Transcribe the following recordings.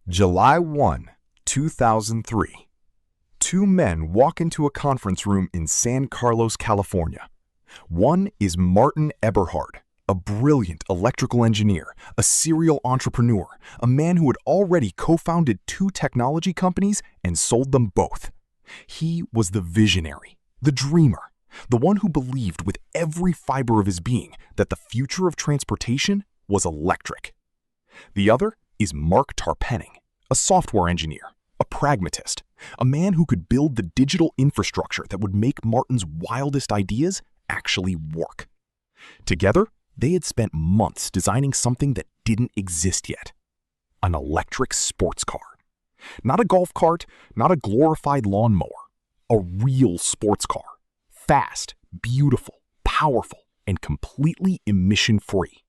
July 1, 2003. Two men walk into a conference room in San Carlos, California. One is Martin Eberhard, a brilliant electrical engineer, a serial entrepreneur, a man who had already co-founded two technology companies and sold them both. He was the visionary, the dreamer, the one who believed with every fiber of his being that the future of transportation was electric. The other is Mark Tarpenning, a software engineer, a pragmatist, a man who could build the digital infrastructure that would make Martin's wildest ideas actually work. Together, they had spent months designing something that didn't exist yet: an electric sports car. Not a golf cart, not a glorified lawnmower, a real sports car. Fast, beautiful, powerful, and completely emission-free.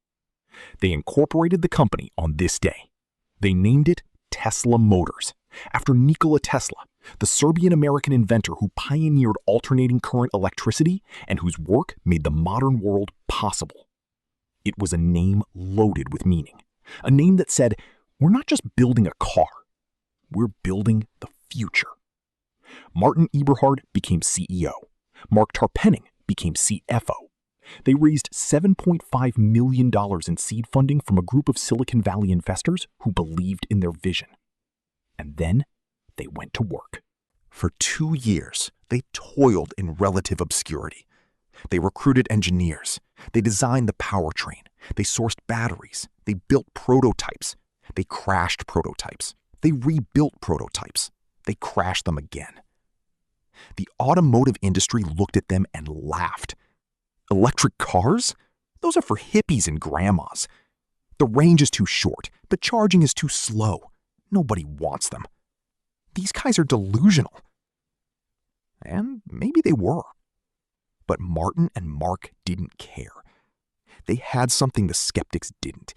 They incorporated the company on this day. They named it Tesla Motors, after Nikola Tesla, the Serbian-American inventor who pioneered alternating current electricity and whose work made the modern world possible. It was a name loaded with meaning, a name that said, we're not just building a car, we're building the future. Martin Eberhard became CEO. Mark Tarpenning became CFO. They raised $7.5 million in seed funding from a group of Silicon Valley investors who believed in their vision. And then they went to work. For 2 years, they toiled in relative obscurity. They recruited engineers. They designed the powertrain. They sourced batteries. They built prototypes. They crashed prototypes. They rebuilt prototypes. They crashed them again. The automotive industry looked at them and laughed. Electric cars? Those are for hippies and grandmas. The range is too short. The charging is too slow. Nobody wants them. These guys are delusional. And maybe they were. But Martin and Mark didn't care. They had something the skeptics didn't: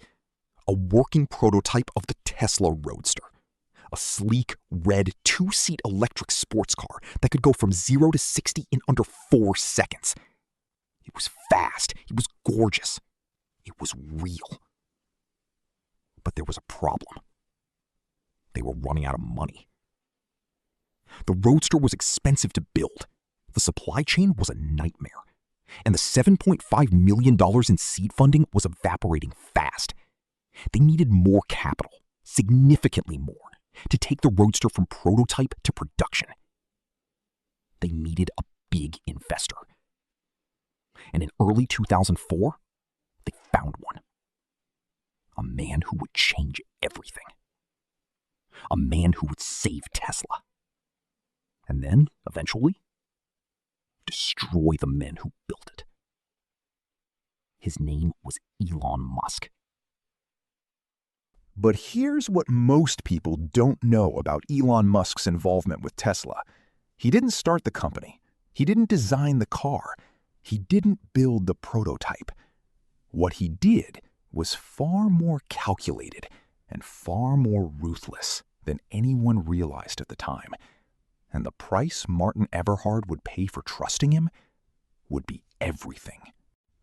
a working prototype of the Tesla Roadster. A sleek, red, two-seat electric sports car that could go from 0 to 60 in under 4 seconds. It was fast. It was gorgeous. It was real. But there was a problem. They were running out of money. The Roadster was expensive to build. The supply chain was a nightmare. And the $7.5 million in seed funding was evaporating fast. They needed more capital, significantly more, to take the Roadster from prototype to production. They needed a big investor. And in early 2004, they found one. A man who would change everything. A man who would save Tesla. And then, eventually, destroy the men who built it. His name was Elon Musk. But here's what most people don't know about Elon Musk's involvement with Tesla. He didn't start the company. He didn't design the car. He didn't build the prototype. What he did was far more calculated and far more ruthless than anyone realized at the time. And the price Martin Eberhard would pay for trusting him would be everything.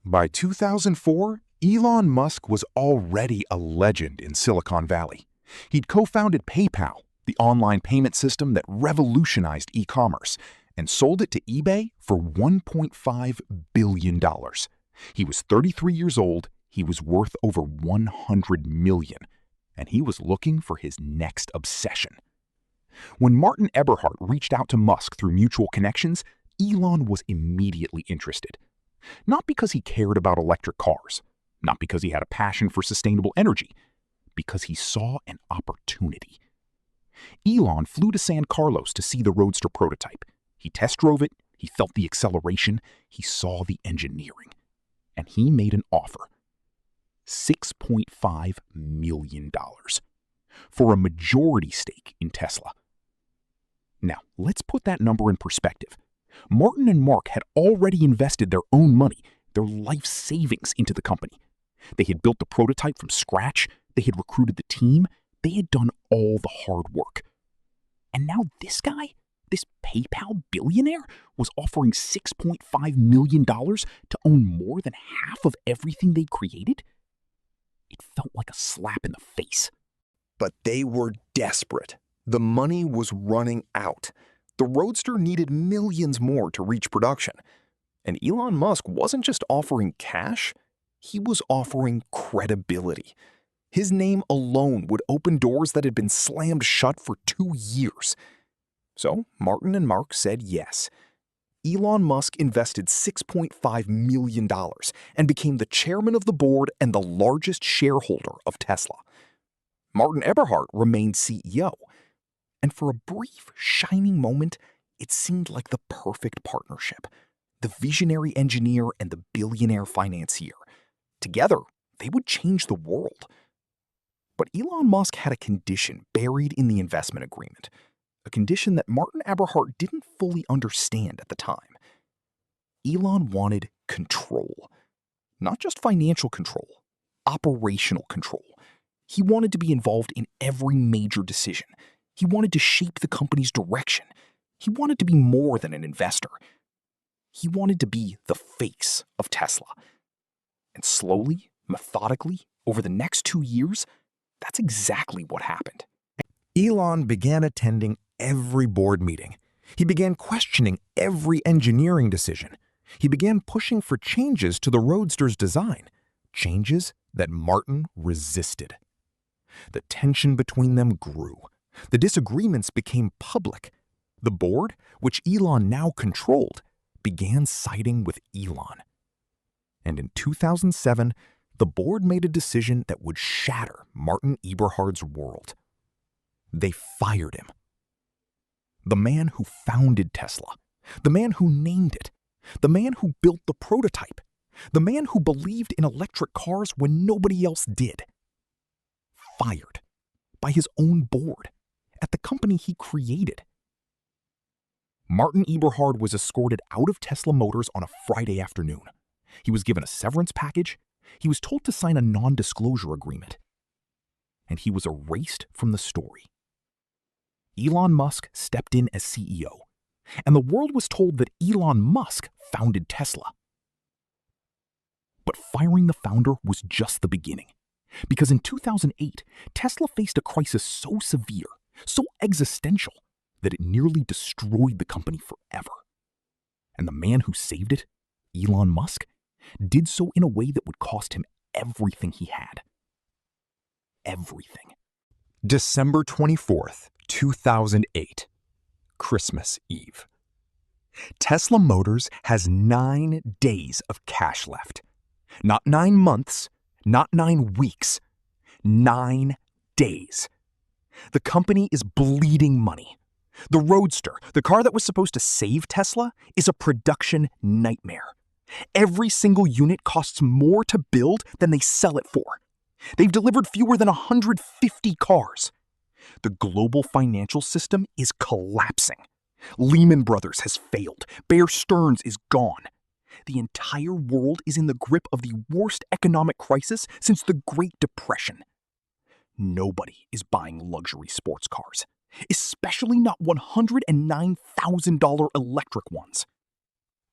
By 2004, Elon Musk was already a legend in Silicon Valley. He'd co-founded PayPal, the online payment system that revolutionized e-commerce, and sold it to eBay for $1.5 billion. He was 33 years old, he was worth over $100 million, and he was looking for his next obsession. When Martin Eberhard reached out to Musk through mutual connections, Elon was immediately interested. Not because he cared about electric cars, not because he had a passion for sustainable energy, because he saw an opportunity. Elon flew to San Carlos to see the Roadster prototype. He test drove it, he felt the acceleration, he saw the engineering. And he made an offer. $6.5 million for a majority stake in Tesla. Now, let's put that number in perspective. Martin and Mark had already invested their own money, their life savings, into the company. They had built the prototype from scratch, they had recruited the team, they had done all the hard work. And now this guy, this PayPal billionaire, was offering $6.5 million to own more than half of everything they created? It felt like a slap in the face. But they were desperate. The money was running out. The Roadster needed millions more to reach production. And Elon Musk wasn't just offering cash, he was offering credibility. His name alone would open doors that had been slammed shut for 2 years. So Martin and Mark said yes. Elon Musk invested $6.5 million and became the chairman of the board and the largest shareholder of Tesla. Martin Eberhard remained CEO. And for a brief, shining moment, it seemed like the perfect partnership. The visionary engineer and the billionaire financier. Together, they would change the world. But Elon Musk had a condition buried in the investment agreement, a condition that Martin Eberhard didn't fully understand at the time. Elon wanted control. Not just financial control, operational control. He wanted to be involved in every major decision. He wanted to shape the company's direction. He wanted to be more than an investor. He wanted to be the face of Tesla. And slowly, methodically, over the next 2 years, that's exactly what happened. Elon began attending every board meeting. He began questioning every engineering decision. He began pushing for changes to the Roadster's design, changes that Martin resisted. The tension between them grew. The disagreements became public. The board, which Elon now controlled, began siding with Elon. And in 2007, the board made a decision that would shatter Martin Eberhard's world. They fired him. The man who founded Tesla, the man who named it, the man who built the prototype, the man who believed in electric cars when nobody else did. Fired by his own board at the company he created. Martin Eberhard was escorted out of Tesla Motors on a Friday afternoon. He was given a severance package. He was told to sign a non-disclosure agreement. And he was erased from the story. Elon Musk stepped in as CEO, and the world was told that Elon Musk founded Tesla. But firing the founder was just the beginning, because in 2008, Tesla faced a crisis so severe, so existential, that it nearly destroyed the company forever. And the man who saved it, Elon Musk, did so in a way that would cost him everything he had. Everything. December 24th, 2008, Christmas Eve. Tesla Motors has 9 days of cash left. Not 9 months, not 9 weeks, 9 days. The company is bleeding money. The Roadster, the car that was supposed to save Tesla, is a production nightmare. Every single unit costs more to build than they sell it for. They've delivered fewer than 150 cars. The global financial system is collapsing. Lehman Brothers has failed. Bear Stearns is gone. The entire world is in the grip of the worst economic crisis since the Great Depression. Nobody is buying luxury sports cars, especially not $109,000 electric ones.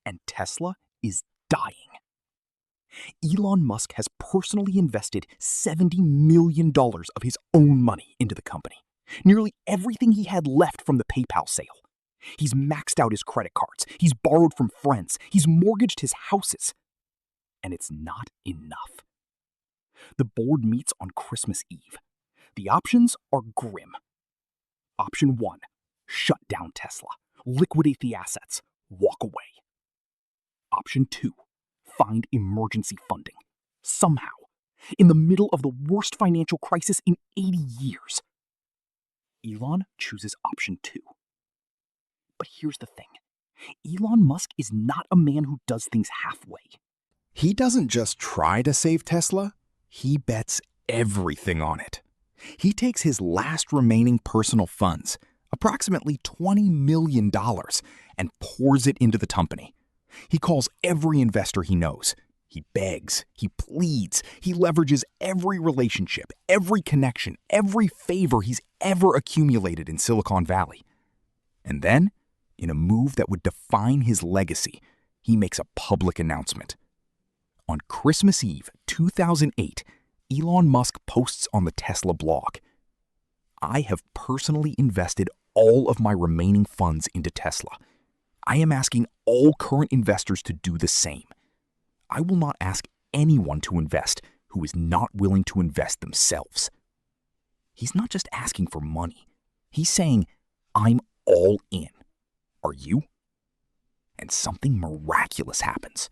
And Tesla is dying. Elon Musk has personally invested $70 million of his own money into the company, nearly everything he had left from the PayPal sale. He's maxed out his credit cards, he's borrowed from friends, he's mortgaged his houses. And it's not enough. The board meets on Christmas Eve. The options are grim. Option 1, shut down Tesla, liquidate the assets, walk away. Option 2, find emergency funding, somehow, in the middle of the worst financial crisis in 80 years. Elon chooses option 2. But here's the thing. Elon Musk is not a man who does things halfway. He doesn't just try to save Tesla, he bets everything on it. He takes his last remaining personal funds, approximately $20 million, and pours it into the company. He calls every investor he knows. He begs, he pleads, he leverages every relationship, every connection, every favor he's ever accumulated in Silicon Valley. And then, in a move that would define his legacy, he makes a public announcement. On Christmas Eve, 2008, Elon Musk posts on the Tesla blog, I have personally invested all of my remaining funds into Tesla. I am asking all current investors to do the same. I will not ask anyone to invest who is not willing to invest themselves. He's not just asking for money. He's saying, I'm all in. Are you? And something miraculous happens.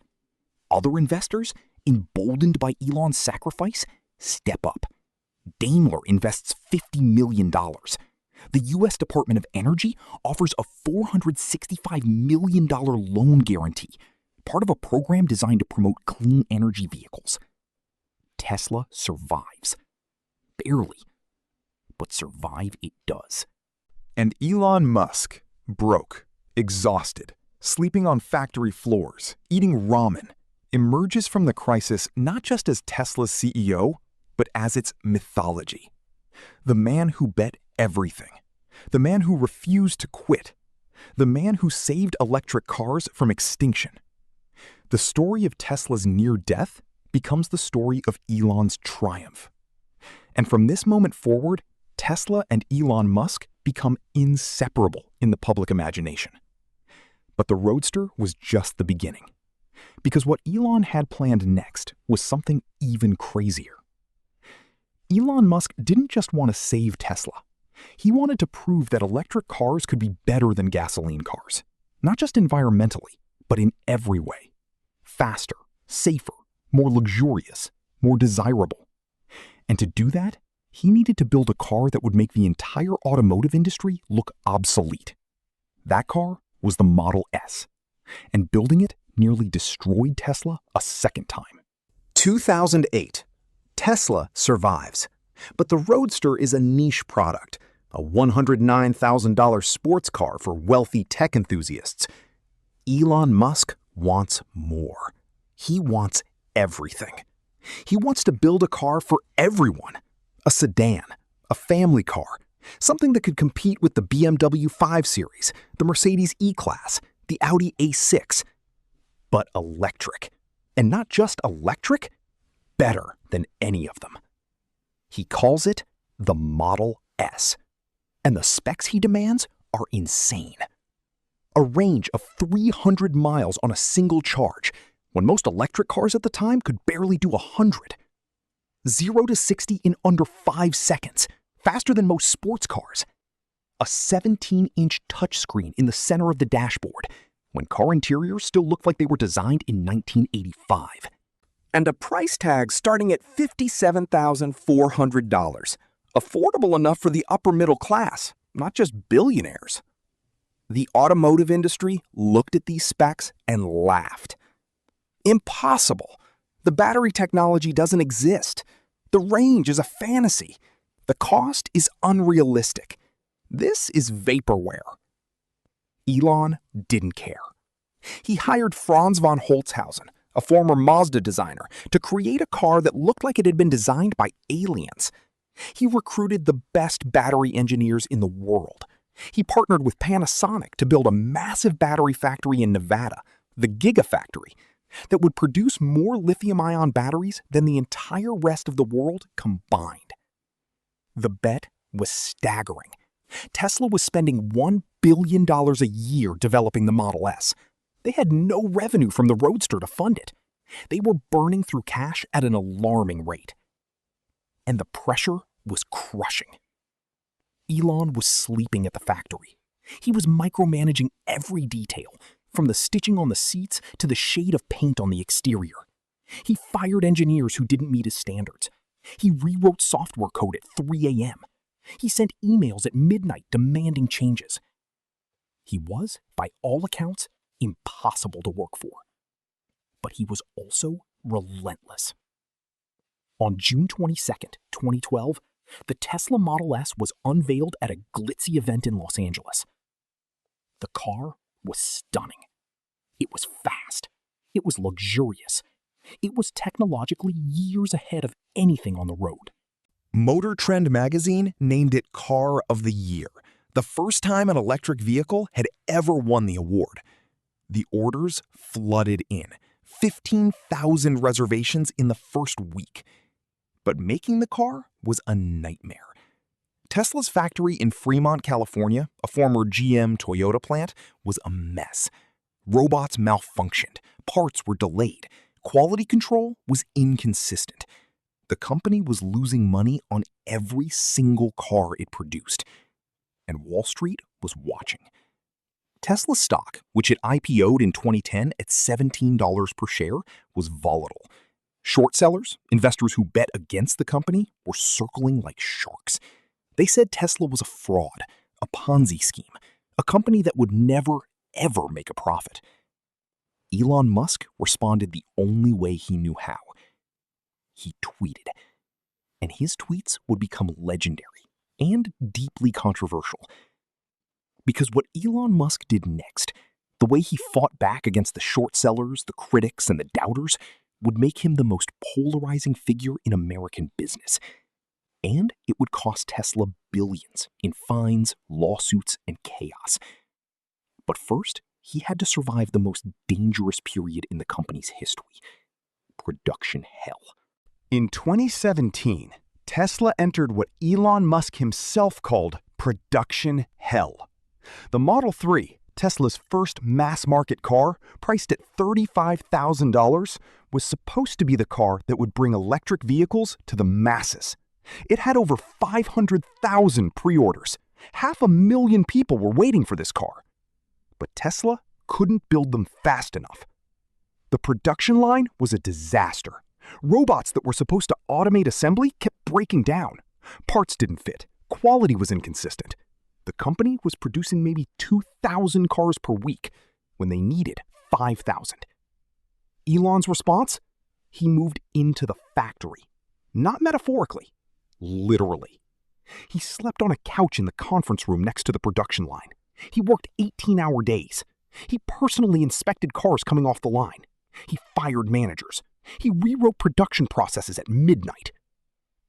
Other investors, emboldened by Elon's sacrifice, step up. Daimler invests $50 million. The U.S. Department of Energy offers a $465 million loan guarantee, part of a program designed to promote clean energy vehicles. Tesla survives. Barely. But survive it does. And Elon Musk, broke, exhausted, sleeping on factory floors, eating ramen, emerges from the crisis not just as Tesla's CEO, but as its mythology. The man who bet everything. The man who refused to quit. The man who saved electric cars from extinction. The story of Tesla's near death becomes the story of Elon's triumph. And from this moment forward, Tesla and Elon Musk become inseparable in the public imagination. But the Roadster was just the beginning. Because what Elon had planned next was something even crazier. Elon Musk didn't just want to save Tesla. He wanted to prove that electric cars could be better than gasoline cars, not just environmentally, but in every way. Faster, safer, more luxurious, more desirable. And to do that, he needed to build a car that would make the entire automotive industry look obsolete. That car was the Model S, and building it nearly destroyed Tesla a second time. 2008. Tesla survives. But the Roadster is a niche product, a $109,000 sports car for wealthy tech enthusiasts. Elon Musk wants more. He wants everything. He wants to build a car for everyone. A sedan, a family car, something that could compete with the BMW 5 Series, the Mercedes E-Class, the Audi A6. But electric. And not just electric, better than any of them. He calls it the Model S. And the specs he demands are insane. A range of 300 miles on a single charge, when most electric cars at the time could barely do 100. 0 to 60 in under 5 seconds, faster than most sports cars. A 17-inch touchscreen in the center of the dashboard, when car interiors still looked like they were designed in 1985. And a price tag starting at $57,400. Affordable enough for the upper middle class, not just billionaires. The automotive industry looked at these specs and laughed. Impossible. The battery technology doesn't exist. The range is a fantasy. The cost is unrealistic. This is vaporware. Elon didn't care. He hired Franz von Holzhausen, a former Mazda designer, to create a car that looked like it had been designed by aliens. He recruited the best battery engineers in the world. He partnered with Panasonic to build a massive battery factory in Nevada, the Gigafactory, that would produce more lithium-ion batteries than the entire rest of the world combined. The bet was staggering. Tesla was spending $1 billion a year developing the Model S. They had no revenue from the Roadster to fund it. They were burning through cash at an alarming rate. And the pressure was crushing. Elon was sleeping at the factory. He was micromanaging every detail, from the stitching on the seats to the shade of paint on the exterior. He fired engineers who didn't meet his standards. He rewrote software code at 3 a.m. He sent emails at midnight demanding changes. He was, by all accounts, impossible to work for. But he was also relentless. On June 22nd, 2012, the Tesla Model S was unveiled at a glitzy event in Los Angeles. The car was stunning. It was fast. It was luxurious. It was technologically years ahead of anything on the road. Motor Trend magazine named it Car of the Year, the first time an electric vehicle had ever won the award. The orders flooded in, 15,000 reservations in the first week. But making the car was a nightmare. Tesla's factory in Fremont, California, a former GM Toyota plant, was a mess. Robots malfunctioned, parts were delayed, quality control was inconsistent. The company was losing money on every single car it produced, and Wall Street was watching. Tesla stock, which it IPO'd in 2010 at $17 per share, was volatile. Short sellers, investors who bet against the company, were circling like sharks. They said Tesla was a fraud, a Ponzi scheme, a company that would never, ever make a profit. Elon Musk responded the only way he knew how. He tweeted. And his tweets would become legendary and deeply controversial. Because what Elon Musk did next, the way he fought back against the short sellers, the critics, and the doubters, would make him the most polarizing figure in American business. And it would cost Tesla billions in fines, lawsuits, and chaos. But first, he had to survive the most dangerous period in the company's history: production hell. In 2017, Tesla entered what Elon Musk himself called production hell. The Model 3, Tesla's first mass-market car, priced at $35,000, was supposed to be the car that would bring electric vehicles to the masses. It had over 500,000 pre-orders. 500,000 people were waiting for this car. But Tesla couldn't build them fast enough. The production line was a disaster. Robots that were supposed to automate assembly kept breaking down. Parts didn't fit. Quality was inconsistent. The company was producing maybe 2,000 cars per week when they needed 5,000. Elon's response? He moved into the factory. Not metaphorically, literally. He slept on a couch in the conference room next to the production line. He worked 18-hour days. He personally inspected cars coming off the line. He fired managers. He rewrote production processes at midnight.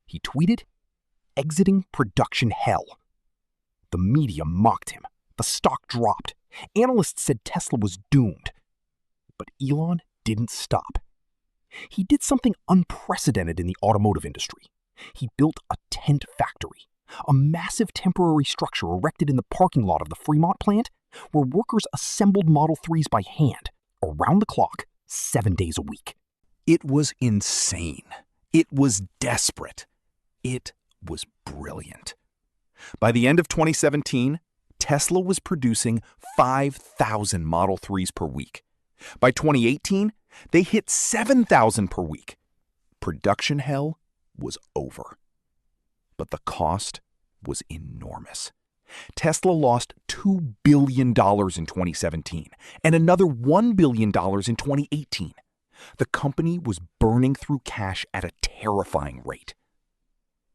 He tweeted, "Exiting production hell." The media mocked him. The stock dropped. Analysts said Tesla was doomed. But Elon didn't stop. He did something unprecedented in the automotive industry. He built a tent factory, a massive temporary structure erected in the parking lot of the Fremont plant where workers assembled Model 3s by hand, around the clock, 7 days a week. It was insane. It was desperate. It was brilliant. By the end of 2017, Tesla was producing 5,000 Model 3s per week. By 2018, they hit 7,000 per week. Production hell was over. But the cost was enormous. Tesla lost $2 billion in 2017 and another $1 billion in 2018. The company was burning through cash at a terrifying rate.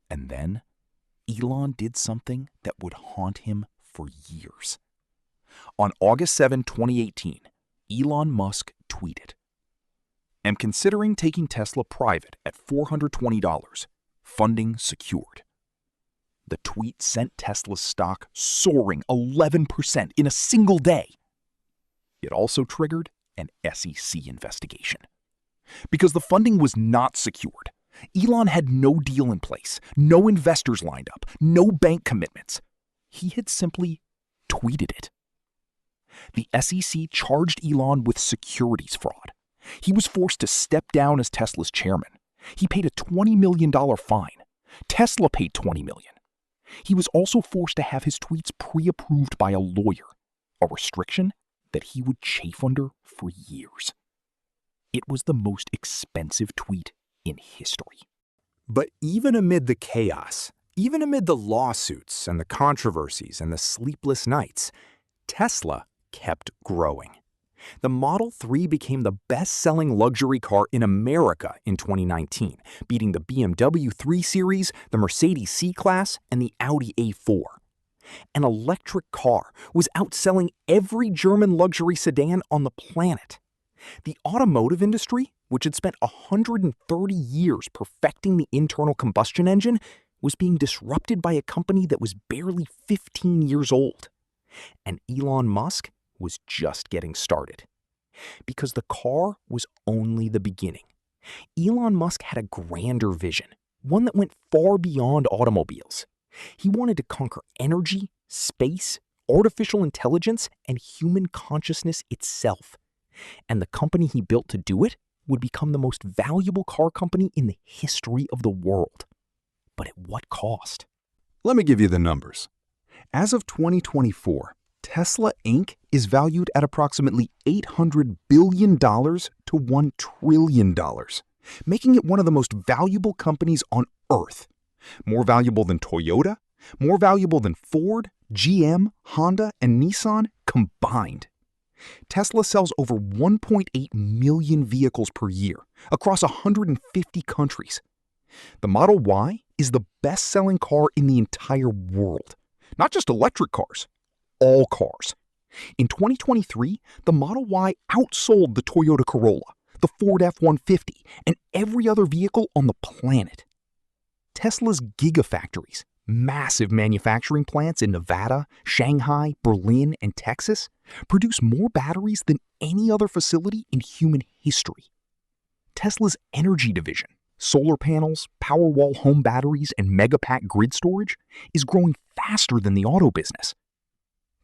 And then Elon did something that would haunt him for years. On August 7, 2018, Elon Musk tweeted, "Am considering taking Tesla private at $420, funding secured." The tweet sent Tesla's stock soaring 11% in a single day. It also triggered an SEC investigation. Because the funding was not secured, Elon had no deal in place, no investors lined up, no bank commitments. He had simply tweeted it. The SEC charged Elon with securities fraud. He was forced to step down as Tesla's chairman. He paid a $20 million fine. Tesla paid $20 million. He was also forced to have his tweets pre-approved by a lawyer, a restriction that he would chafe under for years. It was the most expensive tweet in history. But even amid the chaos, even amid the lawsuits and the controversies and the sleepless nights, Tesla kept growing. The Model 3 became the best-selling luxury car in America in 2019, beating the BMW 3 Series, the Mercedes C-Class, and the Audi A4. An electric car was outselling every German luxury sedan on the planet. The automotive industry, which had spent 130 years perfecting the internal combustion engine, was being disrupted by a company that was barely 15 years old. And Elon Musk was just getting started. Because the car was only the beginning. Elon Musk had a grander vision, one that went far beyond automobiles. He wanted to conquer energy, space, artificial intelligence, and human consciousness itself. And the company he built to do it would become the most valuable car company in the history of the world. But at what cost? Let me give you the numbers. As of 2024, Tesla Inc. is valued at approximately $800 billion to $1 trillion, making it one of the most valuable companies on Earth. More valuable than Toyota, more valuable than Ford, GM, Honda, and Nissan combined. Tesla sells over 1.8 million vehicles per year across 150 countries. The Model Y is the best-selling car in the entire world. Not just electric cars, all cars. In 2023, the Model Y outsold the Toyota Corolla, the Ford F-150, and every other vehicle on the planet. Tesla's gigafactories, massive manufacturing plants in Nevada, Shanghai, Berlin, and Texas, produce more batteries than any other facility in human history. Tesla's energy division, solar panels, Powerwall home batteries, and Megapack grid storage, is growing faster than the auto business.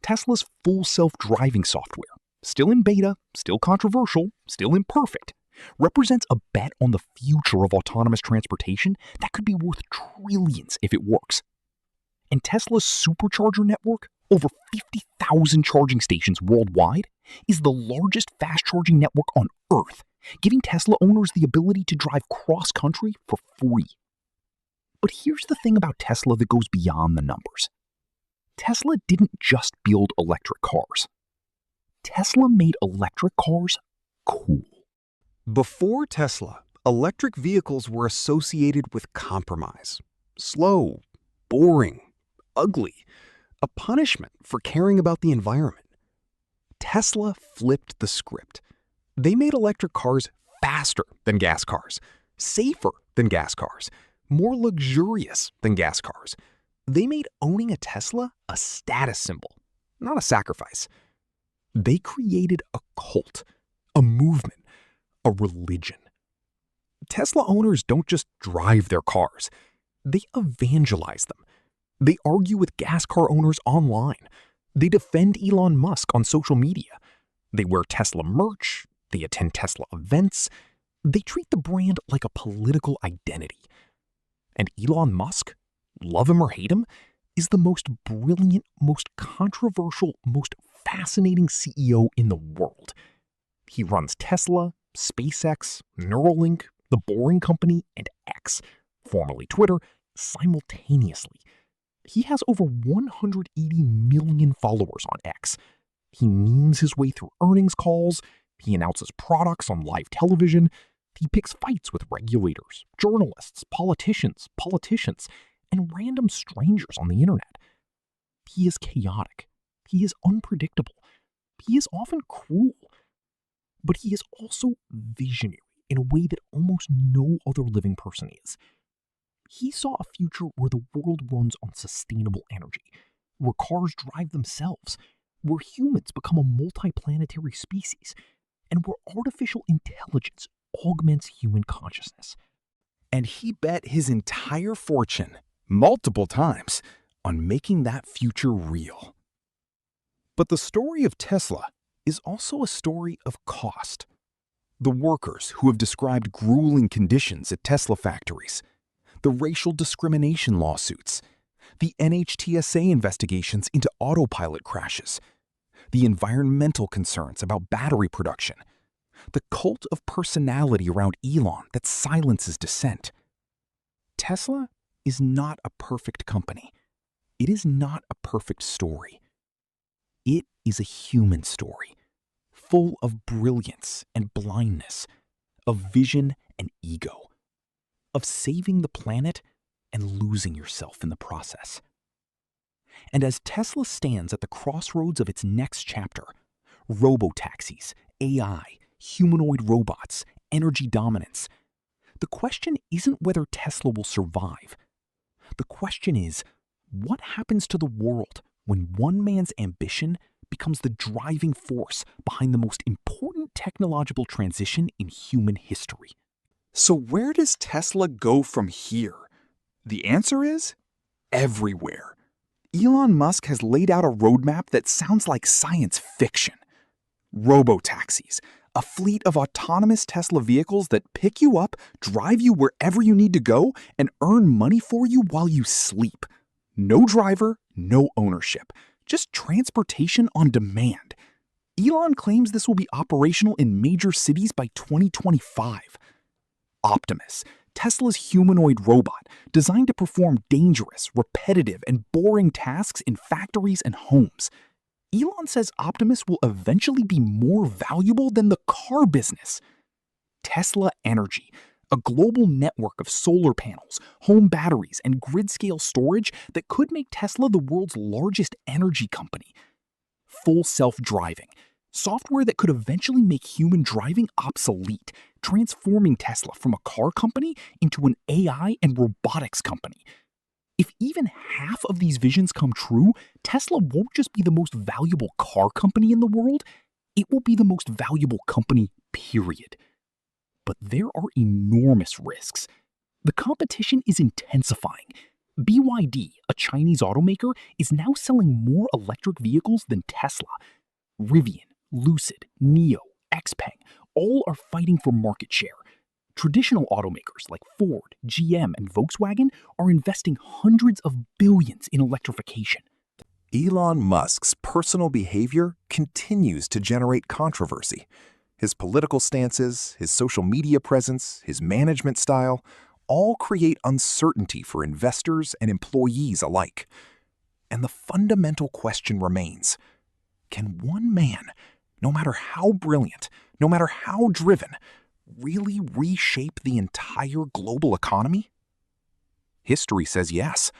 Tesla's full self-driving software, still in beta, still controversial, still imperfect, represents a bet on the future of autonomous transportation that could be worth trillions if it works. And Tesla's supercharger network, over 50,000 charging stations worldwide, is the largest fast-charging network on Earth, giving Tesla owners the ability to drive cross-country for free. But here's the thing about Tesla that goes beyond the numbers. Tesla didn't just build electric cars. Tesla made electric cars cool. Before Tesla, electric vehicles were associated with compromise. Slow, boring, ugly, a punishment for caring about the environment. Tesla flipped the script. They made electric cars faster than gas cars, safer than gas cars, more luxurious than gas cars. They made owning a Tesla a status symbol, not a sacrifice. They created a cult, a movement, a religion. Tesla owners don't just drive their cars, they evangelize them. They argue with gas car owners online. They defend Elon Musk on social media. They wear Tesla merch. They attend Tesla events. They treat the brand like a political identity. And Elon Musk, love him or hate him, is the most brilliant, most controversial, most fascinating CEO in the world. He runs Tesla, SpaceX, Neuralink, The Boring Company, and X, formerly Twitter, simultaneously. He has over 180 million followers on X. He memes his way through earnings calls. He announces products on live television. He picks fights with regulators, journalists, politicians, and random strangers on the internet. He is chaotic. He is unpredictable. He is often cruel. But he is also visionary in a way that almost no other living person is. He saw a future where the world runs on sustainable energy, where cars drive themselves, where humans become a multiplanetary species, and where artificial intelligence augments human consciousness. And he bet his entire fortune, multiple times, on making that future real. But the story of Tesla is also a story of cost. The workers who have described grueling conditions at Tesla factories, the racial discrimination lawsuits, the NHTSA investigations into autopilot crashes, the environmental concerns about battery production, the cult of personality around Elon that silences dissent. Tesla is not a perfect company. It is not a perfect story. It is a human story, full of brilliance and blindness, of vision and ego, of saving the planet and losing yourself in the process. And as Tesla stands at the crossroads of its next chapter, robotaxis, AI, humanoid robots, energy dominance, the question isn't whether Tesla will survive. The question is, what happens to the world when one man's ambition becomes the driving force behind the most important technological transition in human history? So where does Tesla go from here? The answer is everywhere. Elon Musk has laid out a roadmap that sounds like science fiction. Robotaxis, a fleet of autonomous Tesla vehicles that pick you up, drive you wherever you need to go, and earn money for you while you sleep. No driver, no ownership, just transportation on demand. Elon claims this will be operational in major cities by 2025. Optimus, Tesla's humanoid robot designed to perform dangerous, repetitive, and boring tasks in factories and homes. Elon says Optimus will eventually be more valuable than the car business. Tesla Energy, a global network of solar panels, home batteries, and grid-scale storage that could make Tesla the world's largest energy company. Full self-driving, software that could eventually make human driving obsolete, transforming Tesla from a car company into an AI and robotics company. If even half of these visions come true, Tesla won't just be the most valuable car company in the world, it will be the most valuable company, period. But there are enormous risks. The competition is intensifying. BYD, a Chinese automaker, is now selling more electric vehicles than Tesla. Rivian, Lucid, NIO, XPeng, all are fighting for market share. Traditional automakers like Ford, GM, and Volkswagen are investing hundreds of billions in electrification. Elon Musk's personal behavior continues to generate controversy. His political stances, his social media presence, his management style all create uncertainty for investors and employees alike. And the fundamental question remains, can one man, no matter how brilliant, no matter how driven, really reshape the entire global economy? History says yes.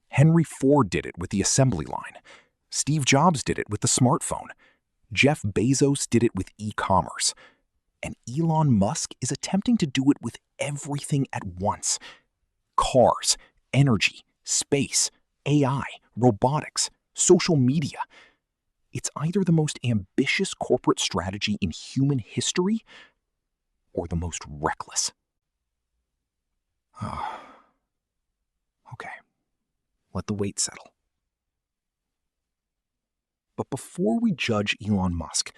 Henry Ford did it with the assembly line. Steve Jobs did it with the smartphone. Jeff Bezos did it with e-commerce. And Elon Musk is attempting to do it with everything at once. Cars, energy, space, AI, robotics, social media. It's either the most ambitious corporate strategy in human history or the most reckless. Okay, let the weight settle. But before we judge Elon Musk,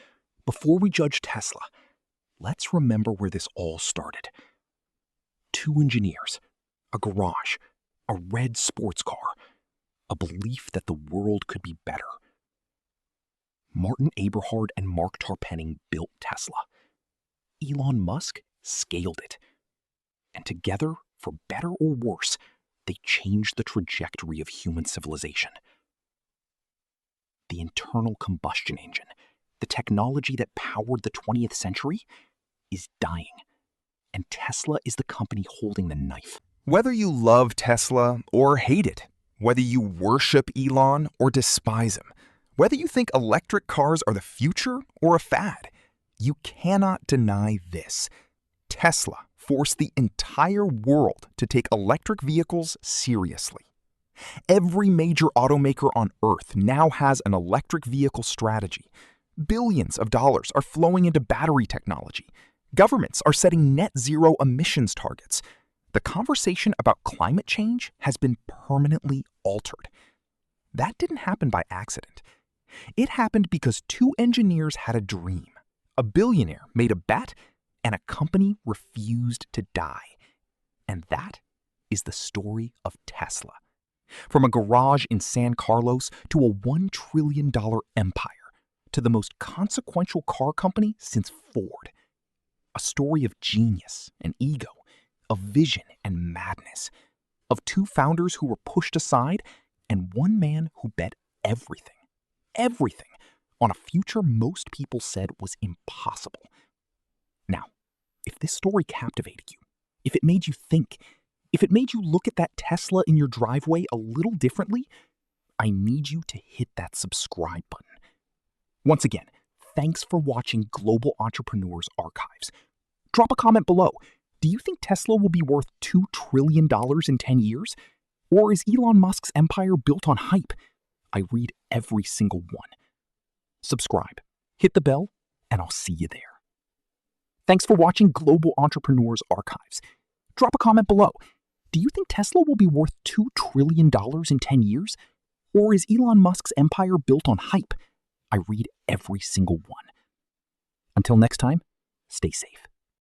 before we judge Tesla, let's remember where this all started. Two engineers, a garage, a red sports car, a belief that the world could be better. Martin Eberhard and Mark Tarpenning built Tesla. Elon Musk scaled it. And together, for better or worse, they changed the trajectory of human civilization. The internal combustion engine, the technology that powered the 20th century, is dying. And Tesla is the company holding the knife. Whether you love Tesla or hate it, whether you worship Elon or despise him, whether you think electric cars are the future or a fad, you cannot deny this. Tesla forced the entire world to take electric vehicles seriously. Every major automaker on Earth now has an electric vehicle strategy. Billions of dollars are flowing into battery technology. Governments are setting net zero emissions targets. The conversation about climate change has been permanently altered. That didn't happen by accident. It happened because two engineers had a dream. A billionaire made a bet, and a company refused to die. And that is the story of Tesla. From a garage in San Carlos to a $1 trillion empire, to the most consequential car company since Ford. A story of genius and ego, of vision and madness, of two founders who were pushed aside and one man who bet everything, on a future most people said was impossible. Now, if this story captivated you, if it made you think, if it made you look at that Tesla in your driveway a little differently, I need you to hit that subscribe button. Once again, thanks for watching Global Entrepreneurs Archives. Drop a comment below. Do you think Tesla will be worth $2 trillion in 10 years? Or is Elon Musk's empire built on hype? I read every single one. Subscribe, hit the bell, and I'll see you there. Thanks for watching Global Entrepreneurs Archives. Drop a comment below. Do you think Tesla will be worth $2 trillion in 10 years? Or is Elon Musk's empire built on hype? I read every single one. Until next time, stay safe.